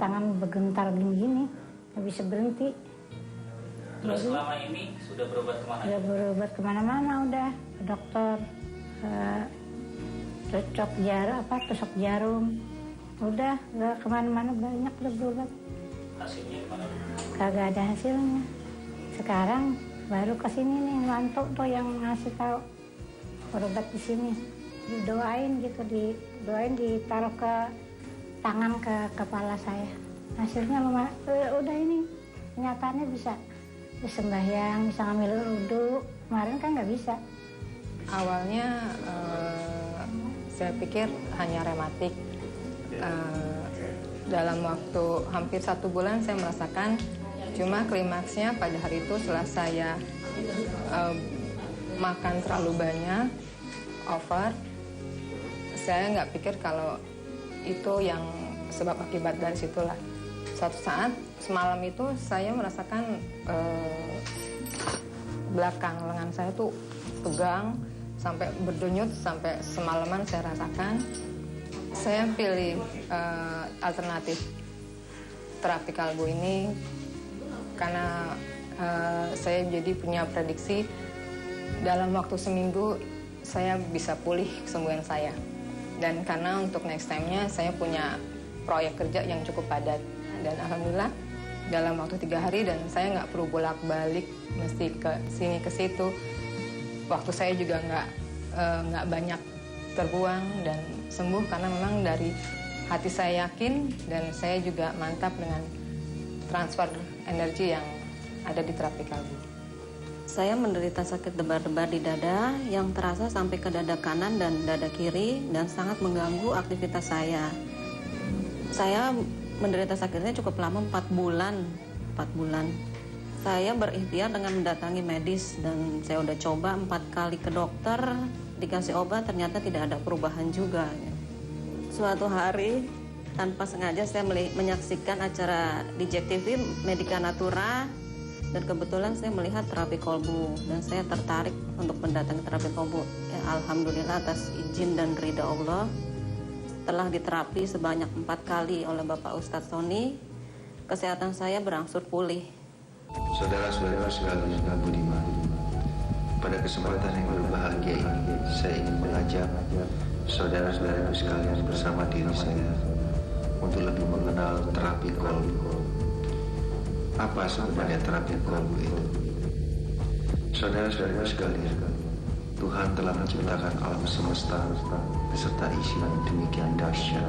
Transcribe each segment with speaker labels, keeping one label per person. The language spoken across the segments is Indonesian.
Speaker 1: tangan bergetar gini-gini, nggak bisa berhenti.
Speaker 2: Terus selama ini sudah berobat kemana?
Speaker 1: Sudah berobat kemana-mana, udah ke dokter, tusuk jarum, udah kemana-mana banyak udah berobat.
Speaker 2: Hasilnya gimana?
Speaker 1: Kagak ada hasilnya. Sekarang baru kesini nih mantu tuh yang ngasih tahu berobat di sini. Didoain gitu, didoain ditaruh ke tangan ke kepala saya. Hasilnya udah ini kenyataannya bisa sembahyang, bisa ngambil wudhu. Kemarin kan nggak bisa.
Speaker 3: Awalnya saya pikir hanya rematik. Dalam waktu hampir 1 bulan saya merasakan, cuma klimaksnya pada hari itu setelah saya makan terlalu banyak, over, saya nggak pikir kalau itu yang sebab akibat dari situlah. Suatu saat semalam itu saya merasakan belakang lengan saya tuh tegang sampai berdenyut, sampai semalaman saya rasakan. Saya pilih alternatif terapi kalbu ini karena saya jadi punya prediksi dalam waktu seminggu saya bisa pulih kesembuhan saya. Dan karena untuk next time-nya saya punya proyek kerja yang cukup padat. Dan alhamdulillah dalam waktu 3 hari dan saya nggak perlu bolak-balik mesti ke sini ke situ. Waktu saya juga nggak banyak terbuang dan sembuh karena memang dari hati saya yakin dan saya juga mantap dengan transfer energi yang ada di terapi kalbu.
Speaker 4: Saya menderita sakit debar-debar di dada yang terasa sampai ke dada kanan dan dada kiri dan sangat mengganggu aktivitas saya. Saya menderita sakitnya cukup lama, 4 bulan. Saya berikhtiar dengan mendatangi medis dan saya udah coba 4 kali ke dokter, dikasih obat, ternyata tidak ada perubahan juga. Suatu hari tanpa sengaja saya menyaksikan acara di JEK TV Medika Natura dan kebetulan saya melihat terapi kolbu dan saya tertarik untuk mendatangi terapi kolbu. Ya, alhamdulillah atas izin dan ridha Allah telah diterapi sebanyak 4 kali oleh Bapak Ustadz Sony. Kesehatan saya berangsur pulih.
Speaker 5: Saudara-saudara sekalian yang budiman, pada kesempatan yang berbahagia ini, saya ingin mengajak saudara-saudaraku sekalian bersama diri saya untuk lebih mengenal terapi kolbu. Apa sebenarnya terapi kolbu itu? Saudara-saudaraku sekalian, Tuhan telah menciptakan alam semesta beserta isi yang demikian dahsyat.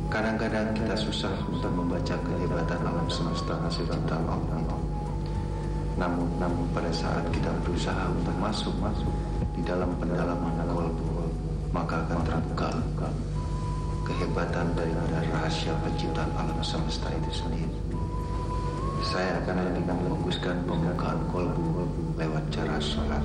Speaker 5: Kadang-kadang kita susah untuk membaca kehebatan alam semesta hasil ciptaan Allah. Namun pada saat kita berusaha untuk masuk di dalam pendalaman kolbu, maka akan terbuka kehebatan daripada rahasia penciptaan alam semesta itu sendiri. Saya akan lebih memfokuskan pembukaan kolbu lewat cara sholat.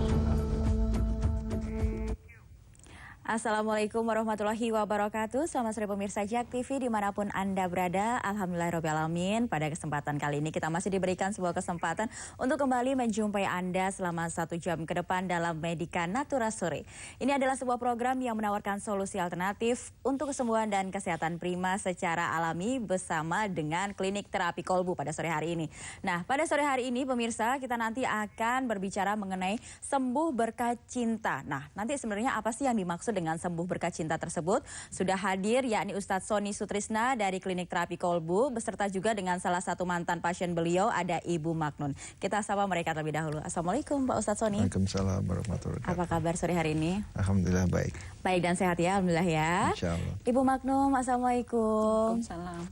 Speaker 6: Assalamualaikum warahmatullahi wabarakatuh. Selamat sore pemirsa JEK TV dimanapun Anda berada. Alhamdulillahirrahmanirrahim. Pada kesempatan kali ini kita masih diberikan sebuah kesempatan untuk kembali menjumpai Anda selama 1 jam ke depan dalam Medika Natura Sore. Ini adalah sebuah program yang menawarkan solusi alternatif untuk kesembuhan dan kesehatan prima secara alami bersama dengan klinik terapi kolbu pada sore hari ini. Nah, pada sore hari ini pemirsa kita nanti akan berbicara mengenai sembuh berkat cinta. Nah, nanti sebenarnya apa sih yang dimaksud dengan sembuh berkat cinta tersebut? Sudah hadir yakni Ustadz Sony Sutrisna dari klinik terapi kolbu beserta juga dengan salah satu mantan pasien beliau ada Ibu Maknun. Kita sapa mereka terlebih dahulu. Assalamualaikum Pak Ustadz Sony.
Speaker 7: Waalaikumsalam warahmatullahi wabarakatuh.
Speaker 6: Apa kabar sore hari ini?
Speaker 7: Alhamdulillah baik.
Speaker 6: Baik dan sehat ya, alhamdulillah ya.
Speaker 7: Insyaallah.
Speaker 6: Ibu Maknun, assalamualaikum.
Speaker 4: Waalaikumsalam.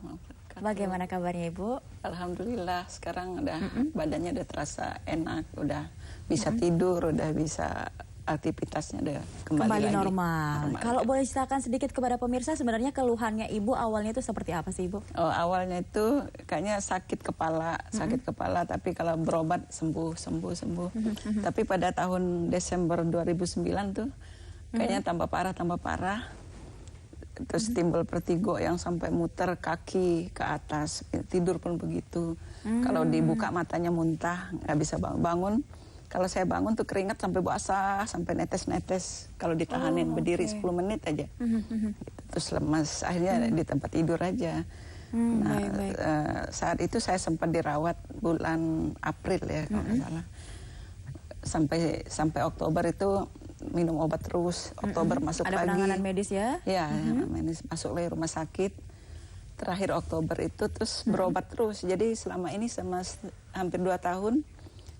Speaker 6: Bagaimana kabarnya Ibu?
Speaker 4: Alhamdulillah sekarang udah badannya udah terasa enak, udah bisa tidur, udah bisa aktivitasnya udah kembali lagi.
Speaker 6: Normal. Kalau boleh ceritakan sedikit kepada pemirsa sebenarnya keluhannya Ibu awalnya itu seperti apa sih Ibu?
Speaker 4: Oh, awalnya itu kayaknya sakit kepala, tapi kalau berobat sembuh. Tapi pada tahun Desember 2009 tuh kayaknya tambah parah. Terus timbul vertigo yang sampai muter kaki ke atas, tidur pun begitu. Kalau dibuka matanya muntah, nggak bisa bangun. Kalau saya bangun tuh keringat sampai basah, sampai netes-netes. Kalau ditahanin berdiri 10 menit aja. Terus lemas, akhirnya di tempat tidur aja.
Speaker 6: Baik.
Speaker 8: Saat itu saya sempat dirawat bulan April ya kalau nggak salah. Sampai Oktober itu minum obat terus. Oktober masuk
Speaker 6: Ada
Speaker 8: lagi.
Speaker 6: penanganan medis ya?
Speaker 8: Ya, medis masuk lagi rumah sakit. Terakhir Oktober itu terus berobat terus. Jadi selama ini hampir 2 tahun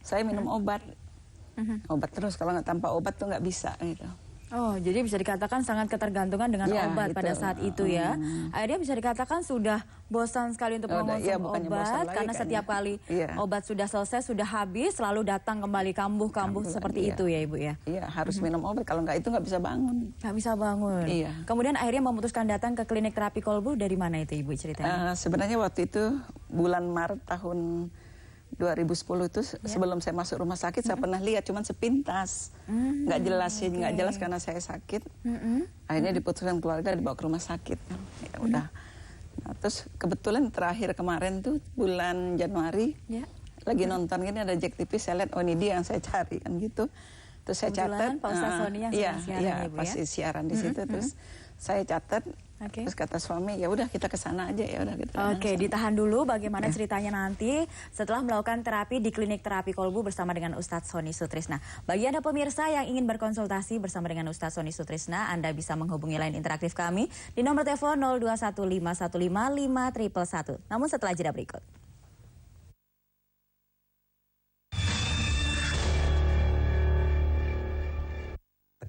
Speaker 8: saya minum obat. Obat terus, kalau nggak tanpa obat tuh nggak bisa gitu.
Speaker 6: Oh, jadi bisa dikatakan sangat ketergantungan dengan obat
Speaker 8: gitu.
Speaker 6: pada saat itu ya. Akhirnya bisa dikatakan sudah bosan sekali untuk mengonsumsi obat karena setiap kali obat sudah selesai, sudah habis, selalu datang kembali kambuh-kambuh seperti itu ya Ibu ya.
Speaker 8: Iya, harus minum obat, kalau nggak itu nggak bisa bangun.
Speaker 6: Nggak bisa bangun.
Speaker 8: Iya.
Speaker 6: Kemudian akhirnya memutuskan datang ke klinik terapi kolbu, dari mana itu Ibu ceritanya?
Speaker 8: Sebenarnya waktu itu bulan Maret tahun 2010 itu sebelum saya masuk rumah sakit saya pernah lihat cuman sepintas, nggak jelas karena saya sakit. Akhirnya diputuskan keluarga dibawa ke rumah sakit. Ya udah. Nah, terus kebetulan terakhir kemarin tuh bulan Januari lagi nonton gini ada Jack TV, saya lihat ini dia yang saya cari kan gitu. Terus saya catat.
Speaker 6: Pak Ustaz Sony yang siaran ya Ibu
Speaker 8: pas siaran di situ terus saya catat. Terus kata suami, ya udah kita ke sana aja ya udah gitu.
Speaker 6: Oke, ditahan dulu bagaimana ceritanya nanti setelah melakukan terapi di klinik terapi kolbu bersama dengan Ustadz Sony Sutrisna. Bagi Anda pemirsa yang ingin berkonsultasi bersama dengan Ustadz Sony Sutrisna, Anda bisa menghubungi line interaktif kami di nomor telepon 0215155111. Namun setelah jeda berikut.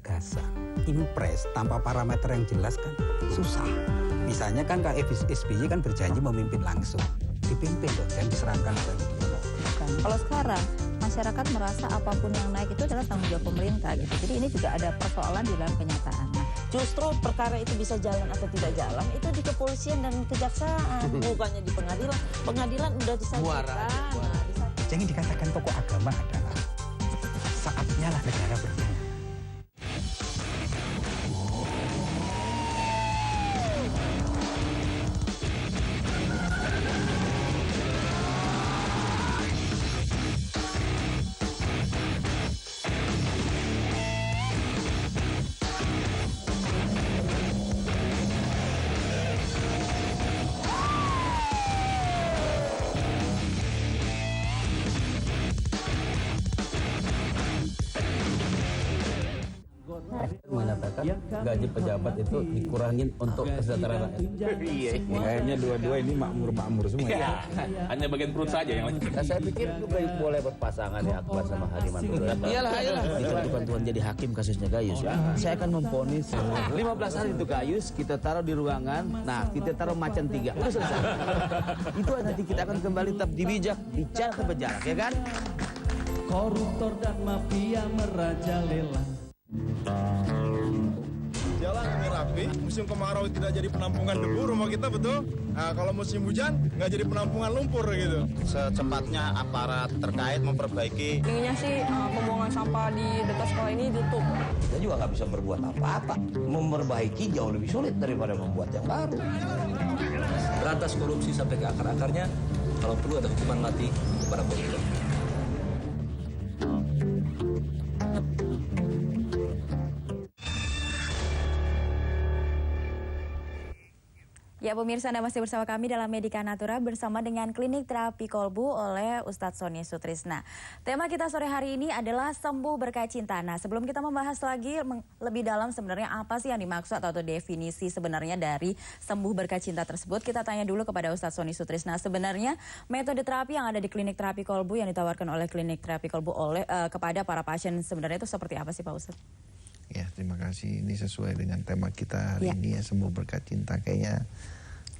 Speaker 9: Tegasan, impres tanpa parameter yang jelas kan susah. Misalnya kan Kak SBY kan berjanji memimpin langsung, dipimpin dong dan diserahkan ke dia.
Speaker 10: Kalau sekarang masyarakat merasa apapun yang naik itu adalah tanggung jawab pemerintah gitu. Jadi ini juga ada persoalan di dalam kenyataan. Nah,
Speaker 11: justru perkara itu bisa jalan atau tidak jalan itu di kepolisian dan kejaksaan, bukannya di pengadilan. Pengadilan udah disajikan.
Speaker 9: Jangan dikatakan tokoh agama adalah saatnya lah negara berdiri.
Speaker 12: Mengatakan gaji pejabat itu dikurangin untuk kesejahteraan rakyat.
Speaker 13: Iya.
Speaker 12: Kayaknya dua-dua ini makmur semua.
Speaker 13: Iya. Hanya bagian perut saja yang lain.
Speaker 12: Nah, saya pikir itu boleh berpasangan ya Akbar sama Hadiman dulu.
Speaker 13: Iyalah.
Speaker 14: Ditentukan Tuhan jadi hakim kasusnya Gayus. Saya akan memvonis 15 hari itu Gayus kita taruh di ruangan. Nah, kita taruh macan 3. Udah selesai. Itu nanti kita akan kembali tetap dibijak, bicara ke berjarak, ya kan?
Speaker 15: Koruptor dan mafia merajalela.
Speaker 16: Jalan ini rapi, musim kemarau tidak jadi penampungan debu rumah kita, betul? Nah, kalau musim hujan nggak jadi penampungan lumpur gitu.
Speaker 17: Secepatnya aparat terkait memperbaiki.
Speaker 18: Inginnya sih pembuangan sampah di dekat sekolah ini ditutup.
Speaker 14: Kita juga nggak bisa berbuat apa-apa. Memperbaiki jauh lebih sulit daripada membuat yang baru.
Speaker 19: Berantas korupsi sampai ke akar-akarnya, kalau perlu ada hukuman mati untuk para koruptor.
Speaker 6: Ya pemirsa, Anda masih bersama kami dalam Medika Natura bersama dengan Klinik Terapi Kolbu oleh Ustadz Sony Sutrisna. Tema kita sore hari ini adalah sembuh berkat cinta. Nah, sebelum kita membahas lagi lebih dalam sebenarnya apa sih yang dimaksud atau definisi sebenarnya dari sembuh berkat cinta tersebut, kita tanya dulu kepada Ustadz Sony Sutrisna. Sebenarnya metode terapi yang ada di Klinik Terapi Kolbu yang ditawarkan oleh Klinik Terapi Kolbu kepada para pasien sebenarnya itu seperti apa sih Pak Ustadz?
Speaker 7: Ya, terima kasih. Ini sesuai dengan tema kita hari ini ya, sembuh berkat cinta. Kayaknya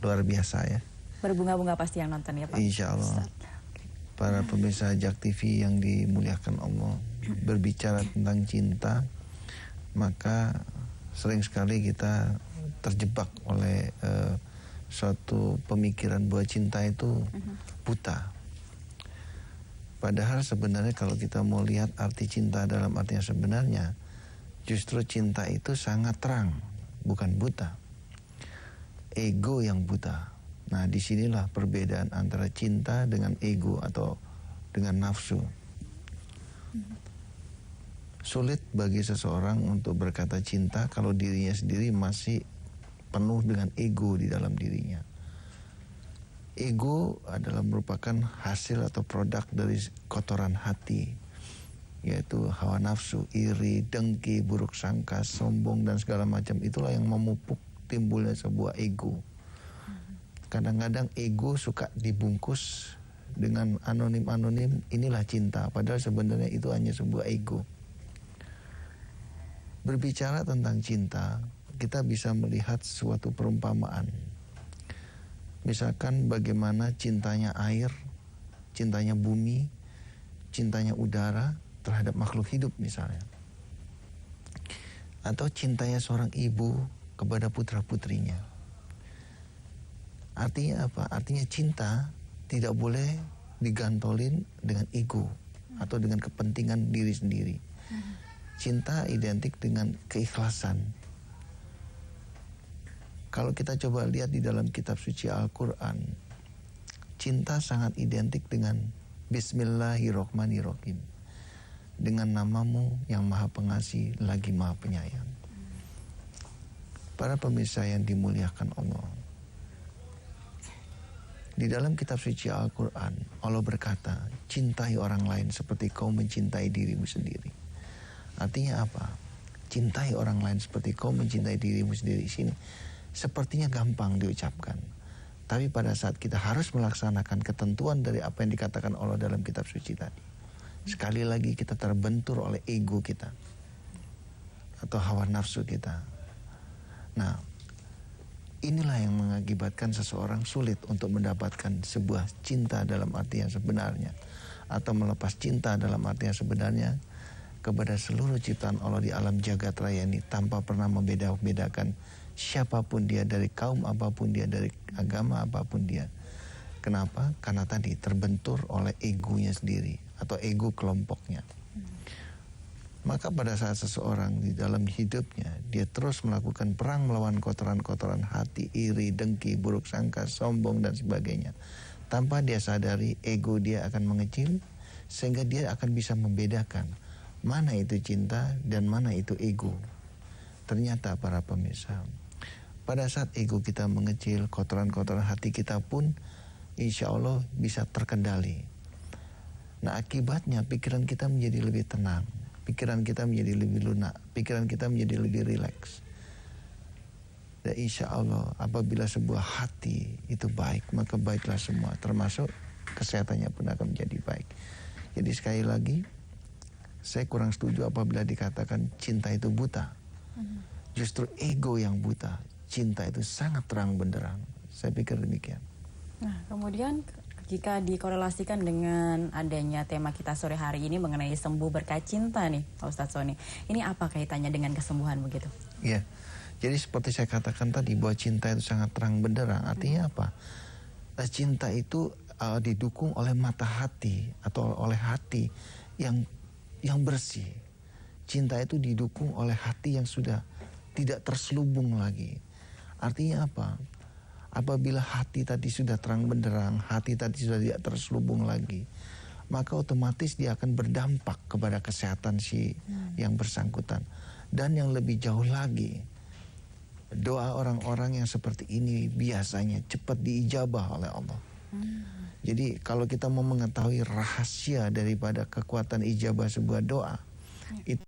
Speaker 7: luar biasa ya.
Speaker 6: Berbunga-bunga pasti yang nonton ya Pak.
Speaker 7: Insya Allah. Para pemirsa Jak TV yang dimuliakan Allah, berbicara tentang cinta, maka sering sekali kita terjebak oleh suatu pemikiran bahwa cinta itu buta. Padahal sebenarnya kalau kita mau lihat arti cinta dalam arti yang sebenarnya, justru cinta itu sangat terang, bukan buta. Ego yang buta. Nah, disinilah perbedaan antara cinta dengan ego atau dengan nafsu. Sulit bagi seseorang untuk berkata cinta kalau dirinya sendiri masih penuh dengan ego di dalam dirinya. Ego adalah merupakan hasil atau produk dari kotoran hati, yaitu hawa nafsu, iri, dengki, buruk sangka, sombong, dan segala macam. Itulah yang memupuk timbulnya sebuah ego. Kadang-kadang ego suka dibungkus dengan anonim-anonim, inilah cinta, padahal sebenarnya itu hanya sebuah ego. Berbicara tentang cinta, kita bisa melihat suatu perumpamaan. Misalkan bagaimana cintanya air, cintanya bumi, cintanya udara terhadap makhluk hidup misalnya. Atau cintanya seorang ibu kepada putra-putrinya. Artinya apa? Artinya cinta tidak boleh digantolin dengan ego atau dengan kepentingan diri sendiri. Cinta identik dengan keikhlasan. Kalau kita coba lihat di dalam kitab suci Al-Quran, cinta sangat identik dengan Bismillahirrahmanirrahim. Dengan namamu yang maha pengasih lagi maha penyayang. Para pemirsa yang dimuliakan Allah, di dalam kitab suci Al-Quran, Allah berkata, cintai orang lain seperti kau mencintai dirimu sendiri. Artinya apa? Cintai orang lain seperti kau mencintai dirimu sendiri. Sini sepertinya gampang diucapkan, tapi pada saat kita harus melaksanakan ketentuan dari apa yang dikatakan Allah dalam kitab suci tadi, sekali lagi kita terbentur oleh ego kita atau hawa nafsu kita. Nah, inilah yang mengakibatkan seseorang sulit untuk mendapatkan sebuah cinta dalam arti yang sebenarnya, atau melepas cinta dalam arti yang sebenarnya kepada seluruh ciptaan Allah di alam jagat raya ini, tanpa pernah membeda-bedakan siapapun dia, dari kaum apapun dia, dari agama apapun dia. Kenapa? Karena tadi terbentur oleh egonya sendiri atau ego kelompoknya. Maka pada saat seseorang di dalam hidupnya dia terus melakukan perang melawan kotoran-kotoran hati, iri, dengki, buruk sangka, sombong, dan sebagainya, tanpa dia sadari ego dia akan mengecil, sehingga dia akan bisa membedakan mana itu cinta dan mana itu ego. Ternyata para pemirsa, pada saat ego kita mengecil, kotoran-kotoran hati kita pun insya Allah bisa terkendali. Nah, akibatnya pikiran kita menjadi lebih tenang, pikiran kita menjadi lebih lunak, pikiran kita menjadi lebih rileks. Dan insya Allah apabila sebuah hati itu baik, maka baiklah semua, termasuk kesehatannya pun akan menjadi baik. Jadi sekali lagi, saya kurang setuju apabila dikatakan cinta itu buta. Justru ego yang buta, cinta itu sangat terang benderang. Saya pikir demikian.
Speaker 6: Nah, kemudian jika dikorelasikan dengan adanya tema kita sore hari ini mengenai sembuh berkat cinta nih, Pak Ustadz Soni, ini apa kaitannya dengan kesembuhan begitu?
Speaker 7: Iya, jadi seperti saya katakan tadi bahwa cinta itu sangat terang benderang. Artinya apa? Cinta itu didukung oleh mata hati atau oleh hati yang bersih. Cinta itu didukung oleh hati yang sudah tidak terselubung lagi. Artinya apa? Apabila hati tadi sudah terang benderang, hati tadi sudah tidak terselubung lagi, maka otomatis dia akan berdampak kepada kesehatan si yang bersangkutan. Dan yang lebih jauh lagi, doa orang-orang yang seperti ini biasanya cepat diijabah oleh Allah. Jadi kalau kita mau mengetahui rahasia daripada kekuatan ijabah sebuah doa, itu